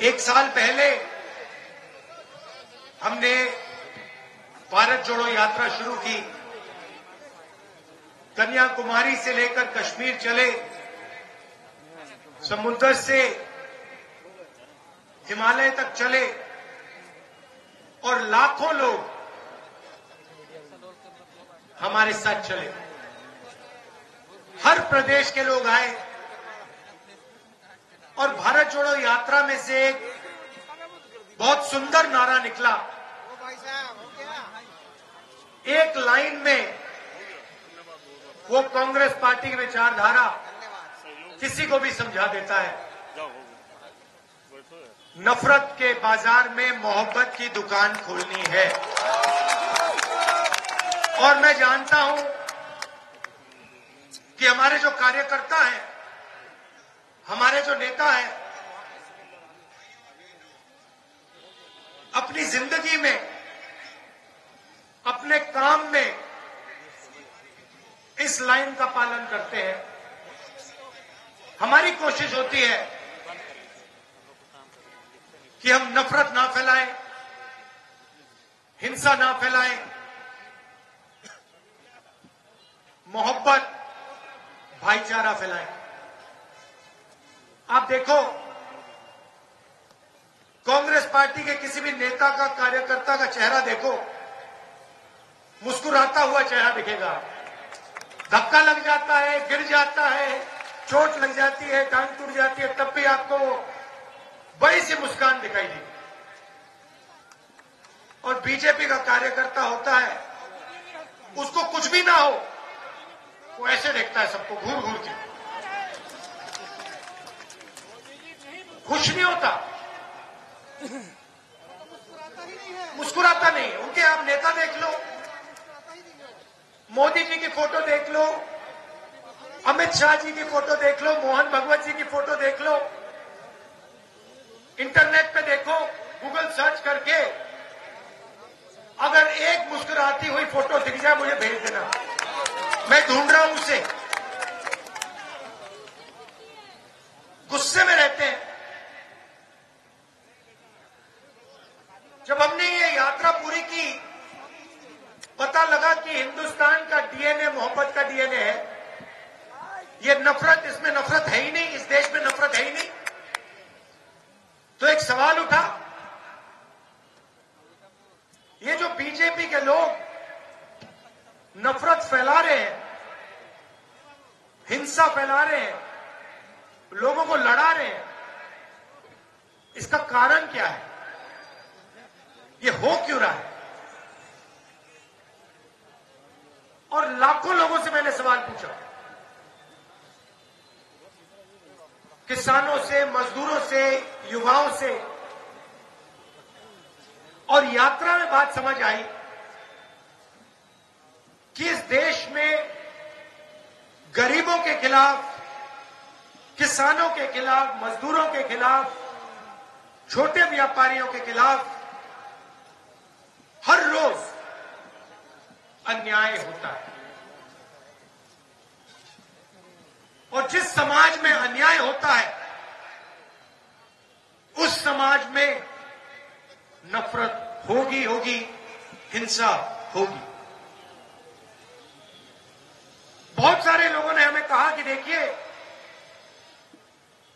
एक साल पहले हमने भारत जोड़ो यात्रा शुरू की। कन्याकुमारी से लेकर कश्मीर चले, समुद्र से हिमालय तक चले और लाखों लोग हमारे साथ चले। हर प्रदेश के लोग आए और भारत जोड़ो यात्रा में से एक बहुत सुंदर नारा निकला। एक लाइन में वो कांग्रेस पार्टी की विचारधारा किसी को भी समझा देता है। नफरत के बाजार में मोहब्बत की दुकान खोलनी है। और मैं जानता हूं कि हमारे जो कार्यकर्ता हैं, हमारे जो नेता हैं, अपनी जिंदगी में, अपने काम में इस लाइन का पालन करते हैं। हमारी कोशिश होती है कि हम नफरत ना फैलाएं, हिंसा ना फैलाएं, मोहब्बत, भाईचारा फैलाएं। आप देखो, कांग्रेस पार्टी के किसी भी नेता का, कार्यकर्ता का चेहरा देखो, मुस्कुराता हुआ चेहरा दिखेगा। धक्का लग जाता है, गिर जाता है, चोट लग जाती है, टांग टूट जाती है, तब भी आपको बड़ी सी मुस्कान दिखाई दी। और बीजेपी का कार्यकर्ता होता है, उसको कुछ भी ना हो, वो ऐसे देखता है सबको घूर घूर के, खुश नहीं होता, मुस्कुराता नहीं। उनके आप नेता देख लो, मोदी जी की फोटो देख लो, अमित शाह जी की फोटो देख लो, मोहन भगवत जी की फोटो देख लो, इंटरनेट पे देखो, गूगल सर्च करके अगर एक मुस्कुराती हुई फोटो दिख जाए मुझे भेज देना, मैं ढूंढ रहा हूं उसे। गुस्से में रहते हैं। जब हमने ये यात्रा पूरी की, पता लगा कि हिंदुस्तान का डीएनए मोहब्बत का डीएनए है। ये नफरत, इसमें नफरत है ही नहीं, इस देश में नफरत है ही नहीं। तो एक सवाल उठा, ये जो बीजेपी के लोग नफरत फैला रहे हैं, हिंसा फैला रहे हैं, लोगों को लड़ा रहे हैं, इसका कारण क्या है? ये हो क्यों रहा है? और लाखों लोगों से मैंने सवाल पूछा, किसानों से, मजदूरों से, युवाओं से, और यात्रा में बात समझ आई कि इस देश में गरीबों के खिलाफ, किसानों के खिलाफ, मजदूरों के खिलाफ, छोटे व्यापारियों के खिलाफ हर रोज अन्याय होता है। और जिस समाज में अन्याय होता है, उस समाज में नफरत होगी, हिंसा होगी। बहुत सारे लोगों ने हमें कहा कि देखिए,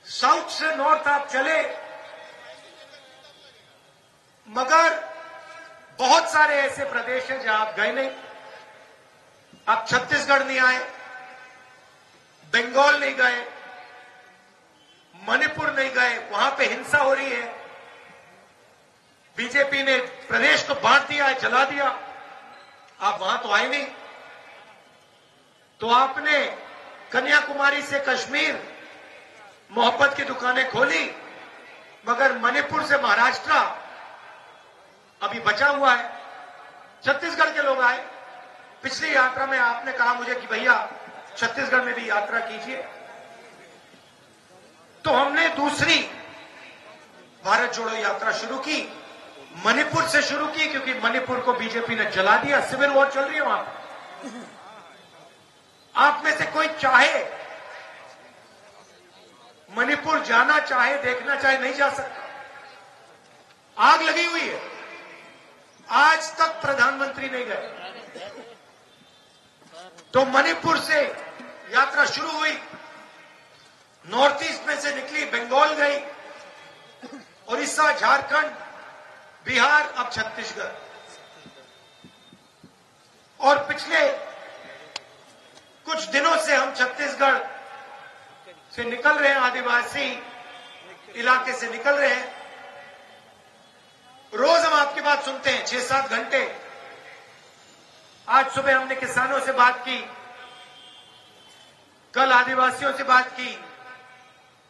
साउथ से नॉर्थ आप चले, मगर बहुत सारे ऐसे प्रदेश हैं जहां आप गए नहीं। आप छत्तीसगढ़ नहीं आए, बंगाल नहीं गए, मणिपुर नहीं गए, वहां पे हिंसा हो रही है। बीजेपी ने प्रदेश को बांट दिया है, जला दिया, आप वहां तो आए नहीं। तो आपने कन्याकुमारी से कश्मीर मोहब्बत की दुकानें खोली, मगर मणिपुर से महाराष्ट्र अभी बचा हुआ है। छत्तीसगढ़ के लोग आए, पिछली यात्रा में आपने कहा मुझे कि भैया छत्तीसगढ़ में भी यात्रा कीजिए, तो हमने दूसरी भारत जोड़ो यात्रा शुरू की। मणिपुर से शुरू की, क्योंकि मणिपुर को बीजेपी ने जला दिया, सिविल वॉर चल रही है वहां पर। आप में से कोई चाहे मणिपुर जाना चाहे, देखना चाहे, नहीं जा सकता। आग लगी हुई है, आज तक प्रधानमंत्री नहीं गए। तो मणिपुर से यात्रा शुरू हुई, नॉर्थ ईस्ट में से निकली, बंगाल गई, उड़ीसा, झारखंड, बिहार, अब छत्तीसगढ़। और पिछले कुछ दिनों से हम छत्तीसगढ़ से निकल रहे हैं, आदिवासी इलाके से निकल रहे हैं। रोज हम आपकी बात सुनते हैं 6-7 घंटे। आज सुबह हमने किसानों से बात की, कल आदिवासियों से बात की,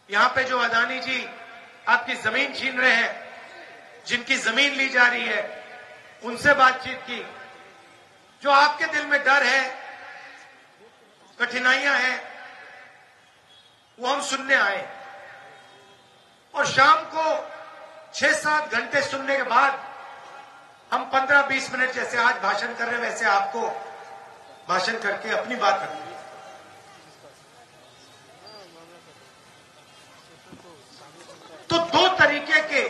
यहां पे जो अदानी जी आपकी जमीन छीन रहे हैं, जिनकी जमीन ली जा रही है, उनसे बातचीत की। जो आपके दिल में डर है, कठिनाइयां हैं, वो हम सुनने आए। और शाम को 6-7 घंटे सुनने के बाद हम 15-20 मिनट जैसे आज भाषण कर रहे हैं, वैसे आपको भाषण करके अपनी बात रखें। तो 2 तरीके के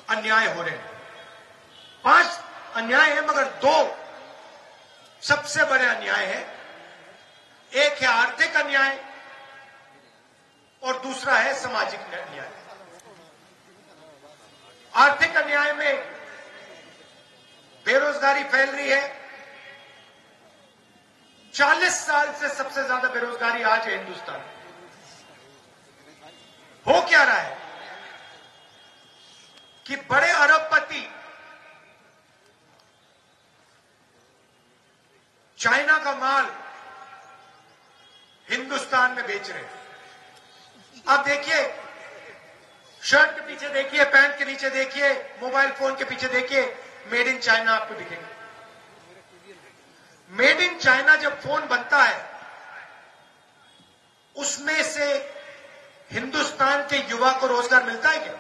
अन्याय हो रहे हैं, 5 अन्याय है, मगर 2 सबसे बड़े अन्याय है। एक है आर्थिक अन्याय और दूसरा है सामाजिक अन्याय। आर्थिक अन्याय में बेरोजगारी फैल रही है। 40 साल से सबसे ज्यादा बेरोजगारी आज है हिंदुस्तान में। हो क्या रहा है कि बड़े अरबपति चाइना का माल हिंदुस्तान में बेच रहे हैं। आप देखिए, शर्ट के पीछे देखिए, पैंट के नीचे देखिए, मोबाइल फोन के पीछे देखिए, मेड इन चाइना आपको दिखेगा। मेड इन चाइना जब फोन बनता है, उसमें से हिंदुस्तान के युवा को रोजगार मिलता है क्या?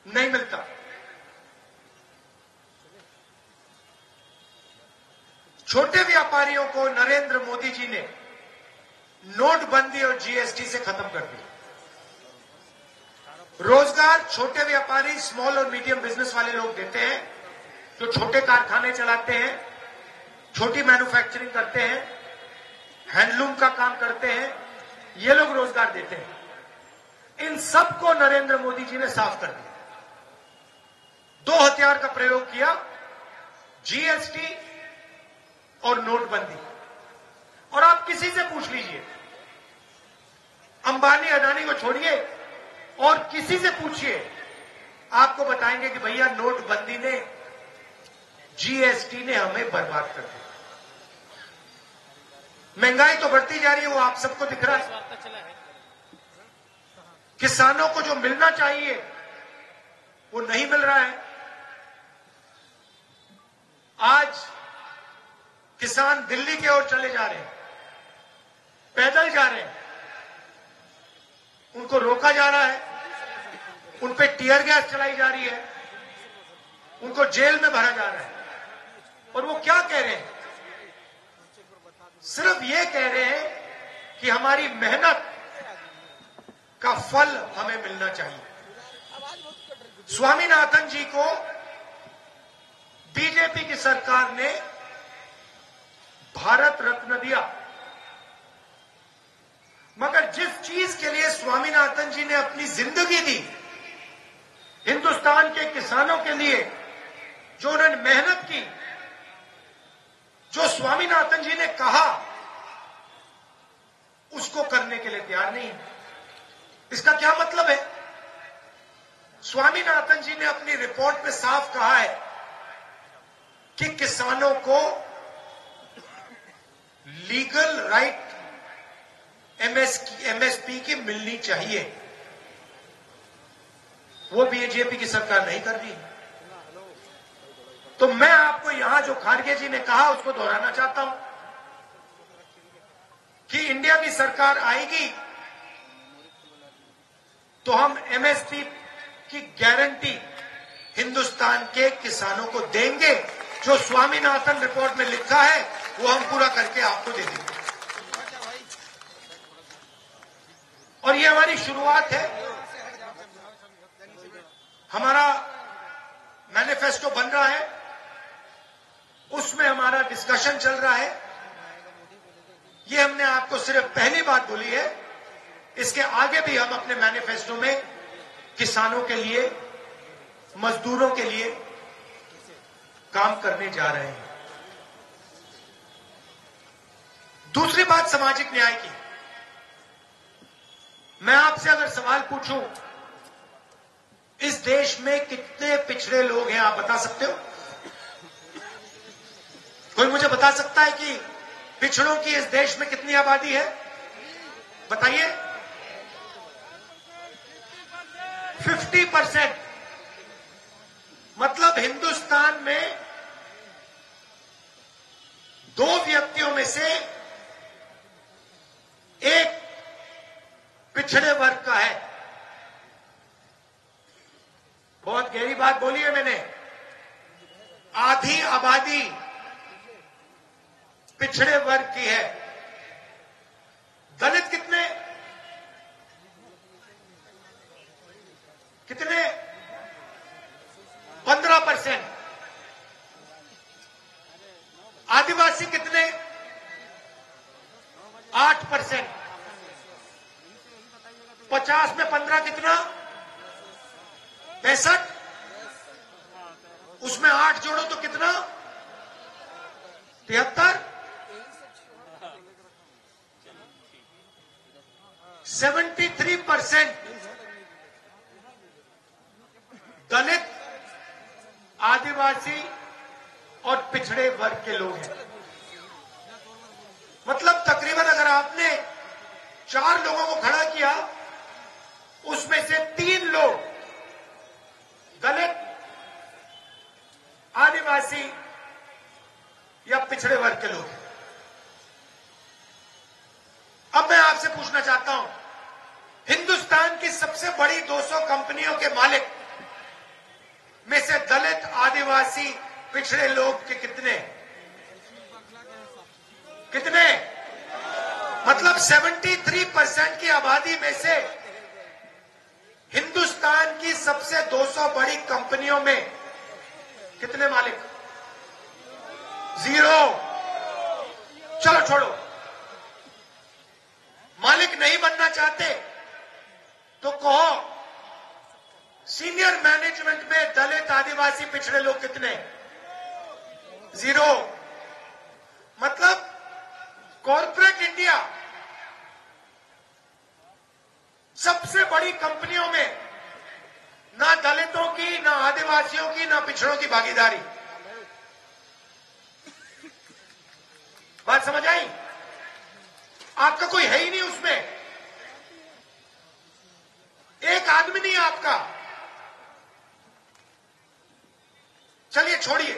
नहीं मिलता। छोटे व्यापारियों को नरेंद्र मोदी जी ने नोटबंदी और जीएसटी से खत्म कर दिया। रोजगार छोटे व्यापारी, स्मॉल और मीडियम बिजनेस वाले लोग देते हैं, जो छोटे कारखाने चलाते हैं, छोटी मैन्युफैक्चरिंग करते हैं, हैंडलूम का काम करते हैं, ये लोग रोजगार देते हैं। इन सबको नरेंद्र मोदी जी ने साफ कर दिया। 2 हथियार का प्रयोग किया, जीएसटी और नोटबंदी। और आप किसी से पूछ लीजिए, अंबानी अडानी को छोड़िए और किसी से पूछिए, आपको बताएंगे कि भैया नोटबंदी ने, जीएसटी ने हमें बर्बाद कर दिया। महंगाई तो बढ़ती जा रही है, वो आप सबको दिख रहा है। किसानों को जो मिलना चाहिए वो नहीं मिल रहा है। आज किसान दिल्ली की ओर चले जा रहे हैं, पैदल जा रहे हैं, उनको रोका जा रहा है, उन पे टीयर गैस चलाई जा रही है, उनको जेल में भरा जा रहा है। और वो क्या कह रहे हैं? सिर्फ ये कह रहे हैं कि हमारी मेहनत का फल हमें मिलना चाहिए। स्वामीनाथन जी को बीजेपी की सरकार ने भारत रत्न दिया, मगर जिस चीज के लिए स्वामीनाथन जी ने अपनी जिंदगी दी, हिंदुस्तान के किसानों के लिए जो उन्होंने मेहनत की, जो स्वामीनाथन जी ने कहा, उसको करने के लिए तैयार नहीं है। इसका क्या मतलब है? स्वामीनाथन जी ने अपनी रिपोर्ट में साफ कहा है कि किसानों को लीगल राइट एमएसपी की मिलनी चाहिए। वो बीजेपी की सरकार नहीं कर रही। तो मैं आपको यहां जो खारगे जी ने कहा उसको दोहराना चाहता हूं कि इंडिया की सरकार आएगी तो हम एमएसपी की गारंटी हिंदुस्तान के किसानों को देंगे। जो स्वामीनाथन रिपोर्ट में लिखा है वो हम पूरा करके आपको दे देंगे। और ये हमारी शुरुआत है। हमारा मैनिफेस्टो बन रहा है, उसमें हमारा डिस्कशन चल रहा है। ये हमने आपको सिर्फ पहली बात बोली है, इसके आगे भी हम अपने मैनिफेस्टो में किसानों के लिए, मजदूरों के लिए काम करने जा रहे हैं। दूसरी बात सामाजिक न्याय की। मैं आपसे अगर सवाल पूछूं, इस देश में कितने पिछड़े लोग हैं, आप बता सकते हो? कोई मुझे बता सकता है कि पिछड़ों की इस देश में कितनी आबादी है? बताइए। 50%। मतलब हिंदुस्तान में 2 व्यक्तियों में से एक पिछड़े वर्ग का है। बहुत गहरी बात बोली है मैंने। आधी आबादी पिछड़े वर्ग की है। दलित कितने? कितने? 15%। आदिवासी कितने? 8%। 50 में 15 कितना? 65। उसमें 8 जोड़ो तो कितना? 73। 73% दलित, आदिवासी और पिछड़े वर्ग के लोग हैं। मतलब तकरीबन अगर आपने 4 लोगों को खड़ा किया, उसमें से 3 लोग दलित, आदिवासी या पिछड़े वर्ग के लोग हैं। अब मैं आपसे पूछना चाहता हूं, हिंदुस्तान की सबसे बड़ी 200 कंपनियों के मालिक में से दलित, आदिवासी, पिछड़े लोग के कितने? कितने? मतलब 73% की आबादी में से हिंदुस्तान की सबसे 200 बड़ी कंपनियों में कितने मालिक? 0। चलो छोड़ो, मालिक नहीं बनना चाहते तो कहो सीनियर मैनेजमेंट में दलित, आदिवासी, पिछड़े लोग कितने? 0। मतलब कॉर्पोरेट इंडिया सबसे बड़ी कंपनियों में ना दलितों की, ना आदिवासियों की, ना पिछड़ों की भागीदारी। बात समझ आई? आपका कोई है ही नहीं उसमें। एक आदमी नहीं आपका। चलिए छोड़िए,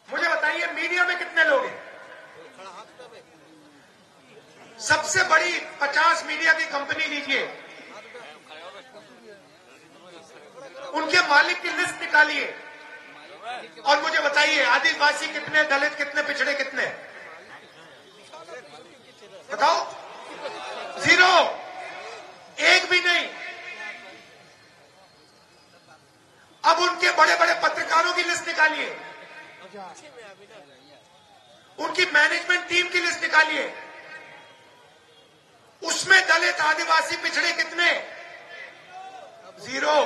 मुझे बताइए मीडिया में कितने लोग हैं? सबसे बड़ी 50 मीडिया की कंपनी लीजिए, उनके मालिक की लिस्ट निकालिए और मुझे बताइए आदिवासी कितने, दलित कितने, पिछड़े कितने? बताओ। 0। एक भी नहीं। अब उनके बड़े बड़े पत्रकारों की लिस्ट निकालिए, उनकी मैनेजमेंट टीम की लिस्ट निकालिए, उसमें दलित, आदिवासी, पिछड़े कितने? 0।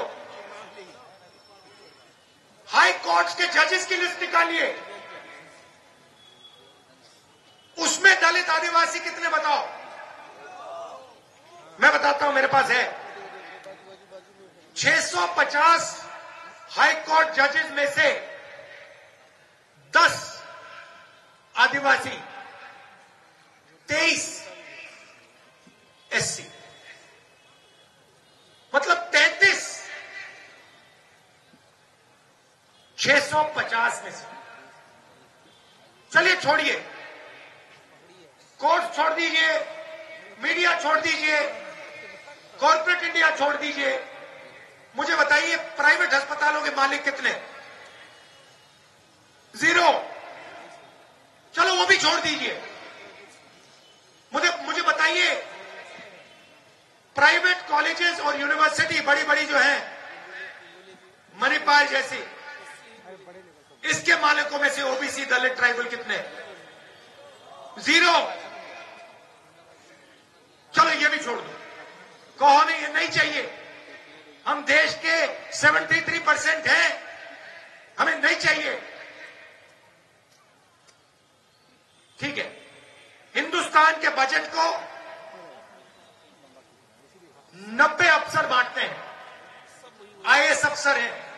हाई कोर्ट के जजेस की लिस्ट निकालिए, उसमें दलित, आदिवासी कितने? बताओ। मैं बताता हूं, मेरे पास है 650 हाई कोर्ट जजेस में से 10 आदिवासी, 23 एससी, मतलब 33 650 में से। चलिए छोड़िए, कोर्ट छोड़ दीजिए, मीडिया छोड़ दीजिए, कॉर्पोरेट इंडिया छोड़ दीजिए, मुझे बताइए प्राइवेट अस्पतालों के मालिक कितने? 0। चलो वो भी छोड़ दीजिए, मुझे बताइए प्राइवेट कॉलेजेस और यूनिवर्सिटी बड़ी बड़ी जो है मणिपाल जैसी, इसके मालिकों में से ओबीसी, दलित, ट्राइबल कितने? 0। चलो ये भी छोड़ दो, कहो नहीं ये नहीं चाहिए, हम देश के 73% हैं, हमें नहीं चाहिए। ठीक है, हिंदुस्तान के बजट को 90 अफसर बांटते हैं, आईएएस अफसर हैं,